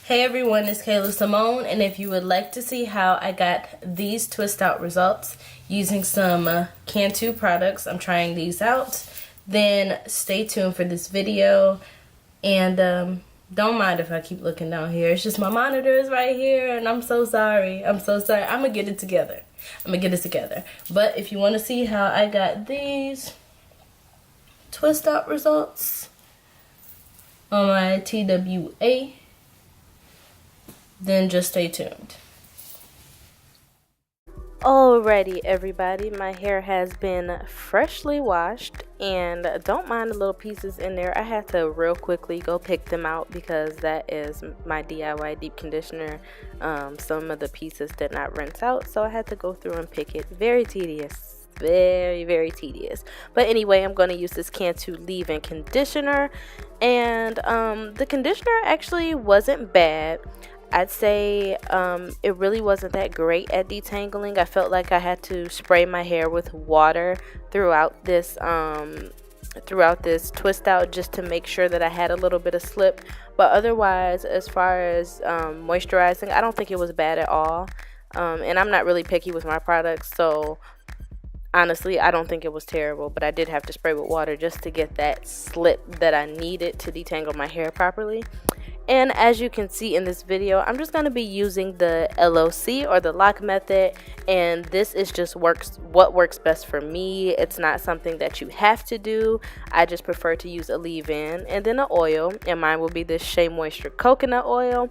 Hey everyone, it's Kayla Symone, and if you would like to see how I got these twist out results using some Cantu products, I'm trying these out, then stay tuned for this video. And don't mind if I keep looking down here. It's just my monitor is right here, and I'm so sorry. I'm so sorry. I'm gonna get it together. But if you want to see how I got these twist out results on my TWA, then just stay tuned. Alrighty everybody, my hair has been freshly washed, and don't mind the little pieces in there. I had to real quickly go pick them out because that is my DIY deep conditioner. Some of the pieces did not rinse out, so I had to go through and pick it. Very tedious, very tedious. But anyway, I'm going to use this Cantu leave-in conditioner, and the conditioner actually wasn't bad. I'd say it really wasn't that great at detangling. I felt like I had to spray my hair with water throughout this twist out just to make sure that I had a little bit of slip. But otherwise, as far as moisturizing, I don't think it was bad at all. And I'm not really picky with my products, so honestly, I don't think it was terrible. But I did have to spray with water just to get that slip that I needed to detangle my hair properly. And as you can see in this video, I'm just going to be using the LOC or the lock method, and this is just what works best for me. It's not something that you have to do. I just prefer to use a leave-in and then an oil, and mine will be this Shea Moisture coconut oil.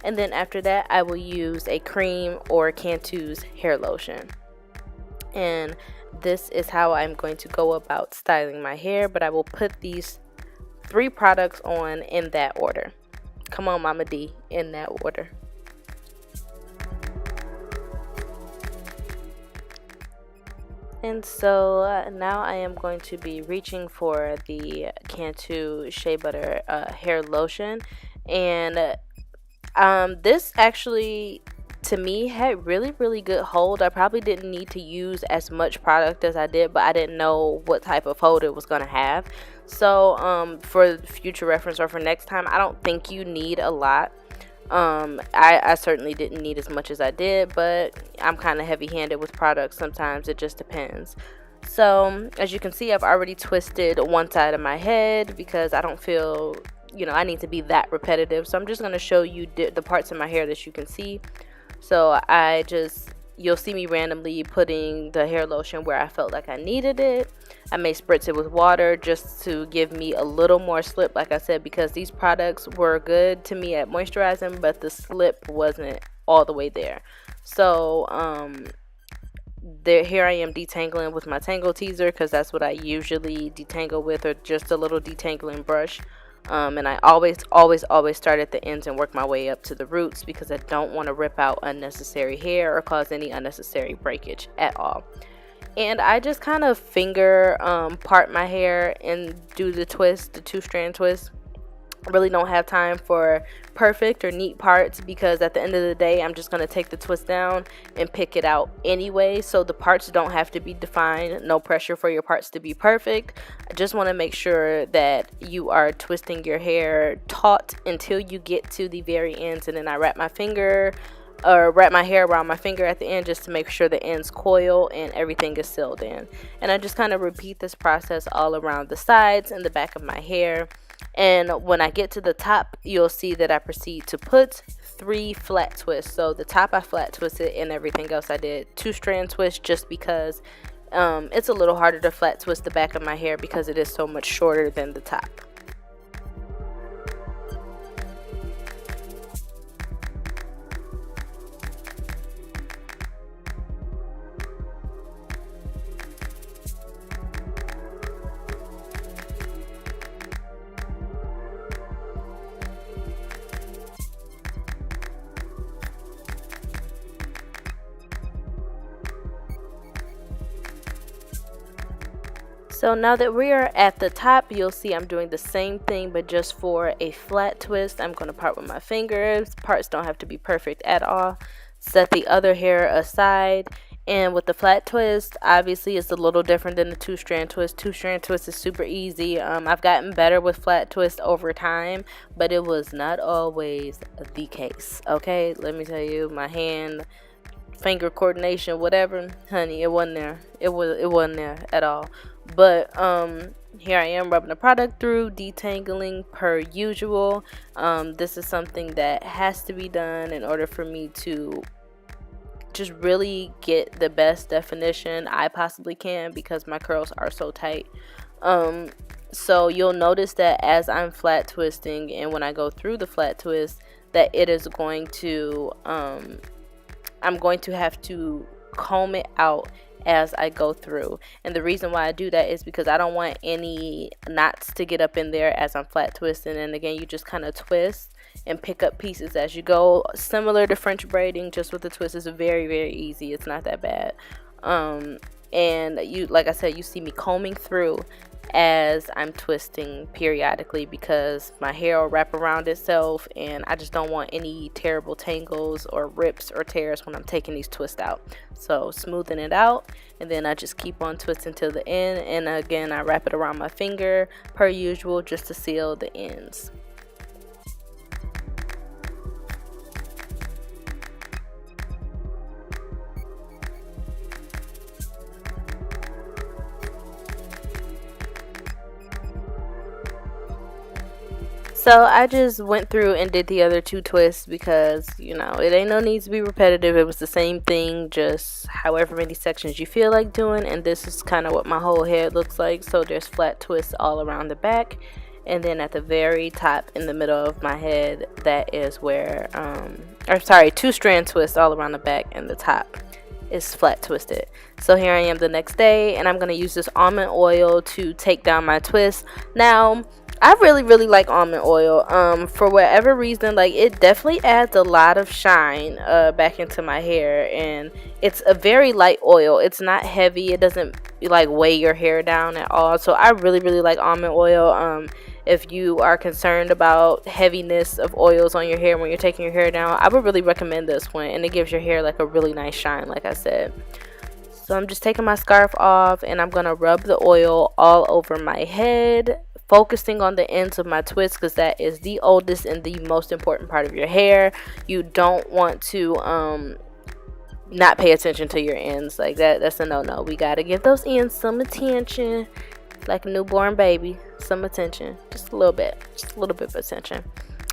And then after that, I will use a cream or Cantu's hair lotion. And this is how I'm going to go about styling my hair, but I will put these 3 products on in that order. Come on, Mama D, in that order. And so now I am going to be reaching for the Cantu Shea Butter hair lotion. And this actually, to me, had really good hold. I probably didn't need to use as much product as I did, but I didn't know what type of hold it was going to have. So for future reference or for next time, I don't think you need a lot. I certainly didn't need as much as I did, but I'm kind of heavy-handed with products. Sometimes it just depends. So as you can see, I've already twisted one side of my head because I don't feel, I need to be that repetitive. So I'm just going to show you the parts of my hair that you can see. So you'll see me randomly putting the hair lotion where I felt like I needed it. I may spritz it with water just to give me a little more slip, like I said, because these products were good to me at moisturizing, but the slip wasn't all the way there. So here I am detangling with my Tangle Teaser because that's what I usually detangle with, or just a little detangling brush. And I always start at the ends and work my way up to the roots because I don't want to rip out unnecessary hair or cause any unnecessary breakage at all. And I just kind of finger part my hair and do the twist, the 2-strand twist. I really don't have time for perfect or neat parts because at the end of the day, I'm just going to take the twist down and pick it out anyway. So the parts don't have to be defined. No pressure for your parts to be perfect. I just want to make sure that you are twisting your hair taut until you get to the very ends. And then I wrap my hair around my finger at the end just to make sure the ends coil and everything is sealed in. And I just kind of repeat this process all around the sides and the back of my hair. And when I get to the top, you'll see that I proceed to put 3 flat twists. So the top I flat twisted, and everything else I did 2-strand twist just because it's a little harder to flat twist the back of my hair because it is so much shorter than the top. So now that we are at the top, you'll see I'm doing the same thing, but just for a flat twist. I'm going to part with my fingers. Parts don't have to be perfect at all. Set the other hair aside And with the flat twist, obviously it's a little different than the two-strand twist. Two-strand twist is super easy. I've gotten better with flat twist over time, but it was not always the case. Okay, let me tell you, my hand, finger coordination, whatever, honey, it wasn't there. It wasn't there at all. But here I am rubbing the product through, detangling per usual. This is something that has to be done in order for me to just really get the best definition I possibly can, because my curls are so tight. So you'll notice that as I'm flat twisting, and when I go through the flat twist, that it is going to I'm going to have to comb it out as I go through. And the reason why I do that is because I don't want any knots to get up in there as I'm flat twisting. And again, you just kind of twist and pick up pieces as you go, similar to French braiding, just with the twist. Is very, very easy. It's not that bad. And you, like I said, you see me combing through as I'm twisting periodically, because my hair will wrap around itself and I just don't want any terrible tangles or rips or tears when I'm taking these twists out. So smoothing it out, and then I just keep on twisting till the end, and again I wrap it around my finger per usual just to seal the ends. So I just went through and did the other two twists because, you know, it ain't no need to be repetitive. It was the same thing, just however many sections you feel like doing. And this is kind of what my whole head looks like. So there's flat twists all around the back. And then at the very top in the middle of my head, that is where, two strand twists all around the back, and the top is flat twisted. So here I am the next day, and I'm going to use this almond oil to take down my twist. Now, I really like almond oil. For whatever reason, like, it definitely adds a lot of shine back into my hair, and it's a very light oil. It's not heavy. It doesn't like weigh your hair down at all. So I really like almond oil. If you are concerned about heaviness of oils on your hair when you're taking your hair down, I would really recommend this one, and it gives your hair like a really nice shine, like I said. So I'm just taking my scarf off, and I'm gonna rub the oil all over my head, focusing on the ends of my twist, because that is the oldest and the most important part of your hair. You don't want to not pay attention to your ends. Like that's a no-no. We gotta give those ends some attention, like a newborn baby. Some attention, just a little bit of attention.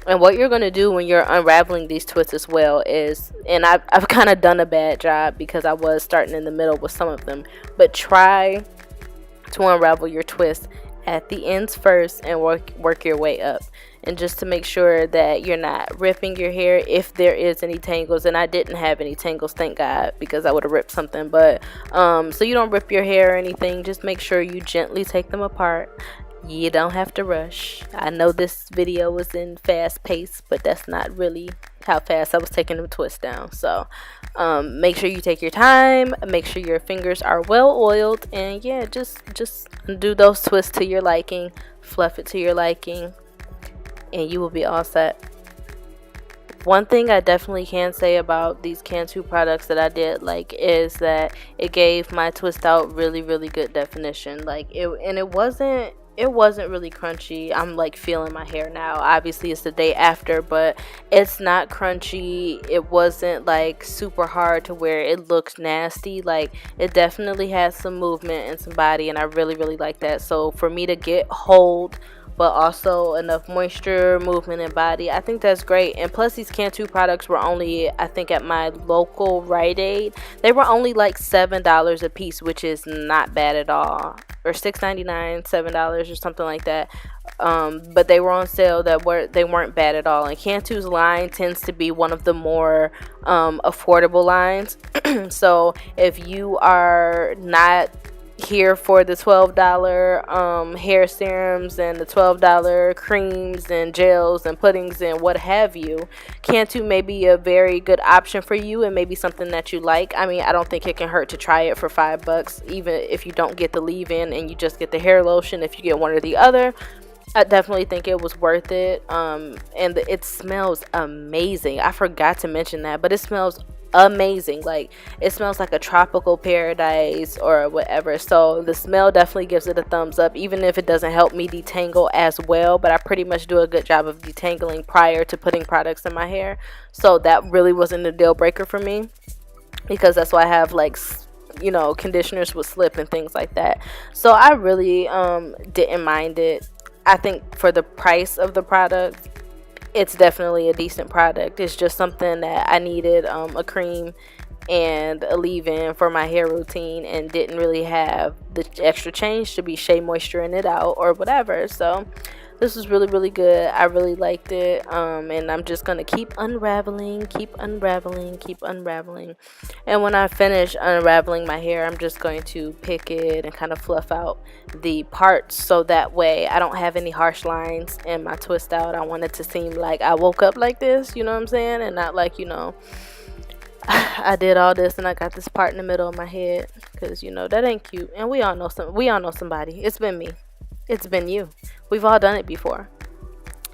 And what you're going to do when you're unraveling these twists as well is, and I've kind of done a bad job because I was starting in the middle with some of them, but try to unravel your twist at the ends first and work your way up. And just to make sure that you're not ripping your hair if there is any tangles. And I didn't have any tangles, thank God, because I would have ripped something. But so you don't rip your hair or anything, just make sure you gently take them apart. You don't have to rush. I know this video was in fast pace, but that's not really how fast I was taking the twist down. So make sure you take your time, make sure your fingers are well oiled, and yeah, just do those twists to your liking, fluff it to your liking, and you will be all set. One thing I definitely can say about these Cantu products that I did like is that it gave my twist out really good definition. Like it wasn't really crunchy. I'm like feeling my hair now. Obviously it's the day after, but it's not crunchy. It wasn't like super hard to where it looks nasty. Like, it definitely has some movement and some body, and I really like that. So for me to get hold but also enough moisture, movement, and body, I think that's great. And plus, these Cantu products were only, I think at my local Rite Aid, they were only like $7 a piece, which is not bad at all. Or $6.99, $7 or something like that. But they were on sale. They weren't bad at all. And Cantu's line tends to be one of the more affordable lines. So if you are not here for the $12 hair serums and the $12 creams and gels and puddings and what have you, Cantu may be a very good option for you, and maybe something that you like. I mean, I don't think it can hurt to try it for $5, even if you don't get the leave-in and you just get the hair lotion. If you get one or the other, I definitely think it was worth it. And it smells amazing. I forgot to mention that, but it smells amazing. Like, it smells like a tropical paradise or whatever. So the smell definitely gives it a thumbs up, even if it doesn't help me detangle as well. But I pretty much do a good job of detangling prior to putting products in my hair, so that really wasn't a deal breaker for me, because that's why I have like, you know, conditioners with slip and things like that. So I really didn't mind it. I think for the price of the product, it's definitely a decent product. It's just something that I needed, a cream and a leave-in for my hair routine, and didn't really have the extra change to be Shea moisturizing it out or whatever. So this was really, really good. I really liked it, and I'm just gonna keep unraveling, keep unraveling, keep unraveling. And when I finish unraveling my hair, I'm just going to pick it and kind of fluff out the parts, so that way I don't have any harsh lines in my twist out. I want it to seem like I woke up like this, you know what I'm saying, and not like, you know, I did all this and I got this part in the middle of my head, because, you know, that ain't cute. And we all know somebody. It's been me. It's been you. We've all done it before.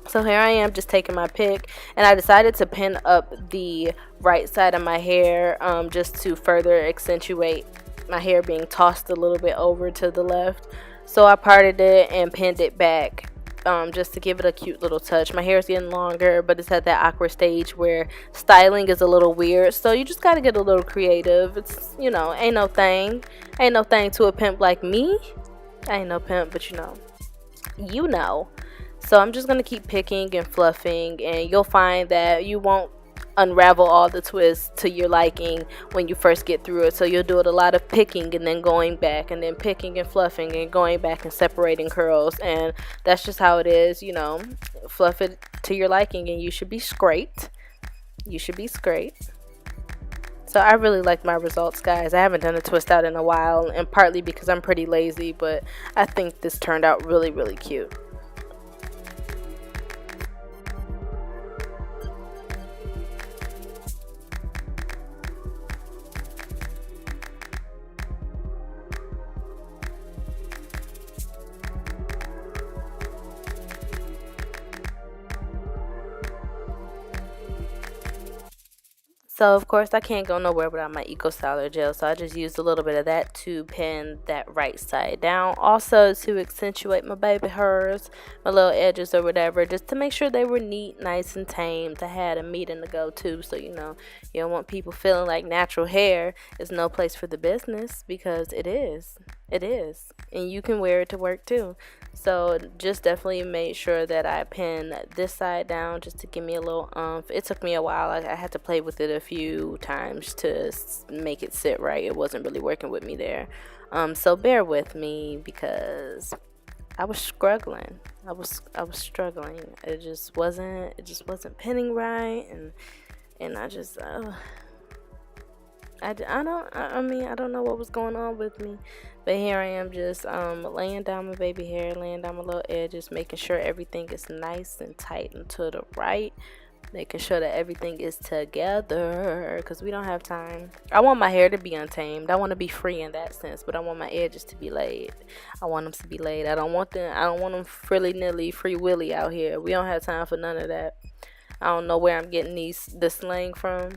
So here I am, just taking my pick, and I decided to pin up the right side of my hair, just to further accentuate my hair being tossed a little bit over to the left. So I parted it and pinned it back, just to give it a cute little touch. My hair is getting longer, but it's at that awkward stage where styling is a little weird, so you just got to get a little creative. It's, you know, ain't no thing to a pimp like me. I ain't no pimp, but you know. So I'm just gonna keep picking and fluffing, and you'll find that you won't unravel all the twists to your liking when you first get through it. So you'll do it a lot of picking and then going back, and then picking and fluffing and going back and separating curls, and that's just how it is, you know. Fluff it to your liking and you should be straight. So I really like my results, guys. I haven't done a twist out in a while, and partly because I'm pretty lazy, but I think this turned out really, really cute. So of course I can't go nowhere without my Ecostyler Gel, so I just used a little bit of that to pin that right side down. Also to accentuate my baby hairs, my little edges or whatever, just to make sure they were neat, nice and tamed. I had a meeting to go to, so you know, you don't want people feeling like natural hair is no place for the business, because it is. And you can wear it to work too. So just definitely made sure that I pin this side down just to give me a little It took me a while. I had to play with it a few times to make it sit right. It wasn't really working with me there. So bear with me, because I was struggling. I was struggling. It just wasn't pinning right, and I just I don't know what was going on with me, but here I am, just laying down my baby hair, laying down my little edges, making sure everything is nice and tight and to the right, making sure that everything is together, because we don't have time. I want my hair to be untamed. I want to be free in that sense, but I want my edges to be laid. I want them to be laid. I don't want them frilly-nilly, free willy out here. We don't have time for none of that. I don't know where I'm getting the slang from.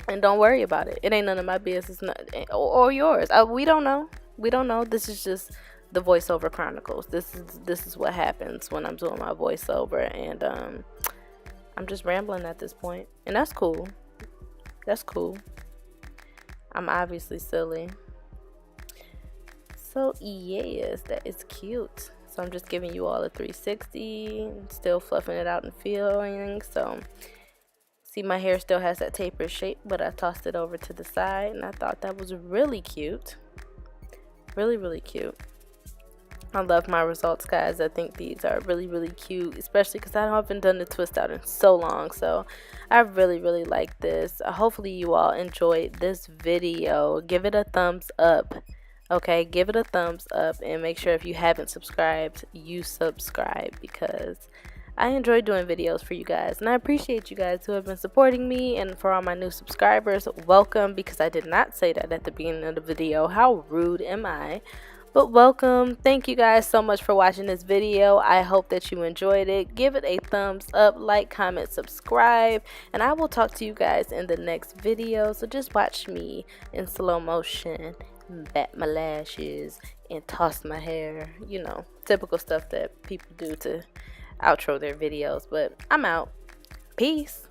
And don't worry about it. It ain't none of my business, or yours. We don't know. This is just the voiceover chronicles. This is what happens when I'm doing my voiceover, and I'm just rambling at this point, and that's cool. I'm obviously silly. So yes, that is cute. So I'm just giving you all a 360, still fluffing it out and feeling. So see, my hair still has that tapered shape, but I tossed it over to the side, and I thought that was really cute. Really, really cute. I love my results, guys. I think these are really, really cute, especially because I haven't done the twist out in so long. So I really, really like this. Hopefully you all enjoyed this video. Give it a thumbs up. Okay, give it a thumbs up, and make sure if you haven't subscribed, you subscribe, because I enjoy doing videos for you guys, and I appreciate you guys who have been supporting me. And for all my new subscribers, welcome, because I did not say that at the beginning of the video. How rude am I? But welcome. Thank you guys so much for watching this video. I hope that you enjoyed it. Give it a thumbs up, like, comment, subscribe, and I will talk to you guys in the next video. So just watch me in slow motion, bat my lashes, and toss my hair. You know, typical stuff that people do to outro their videos. But I'm out. Peace.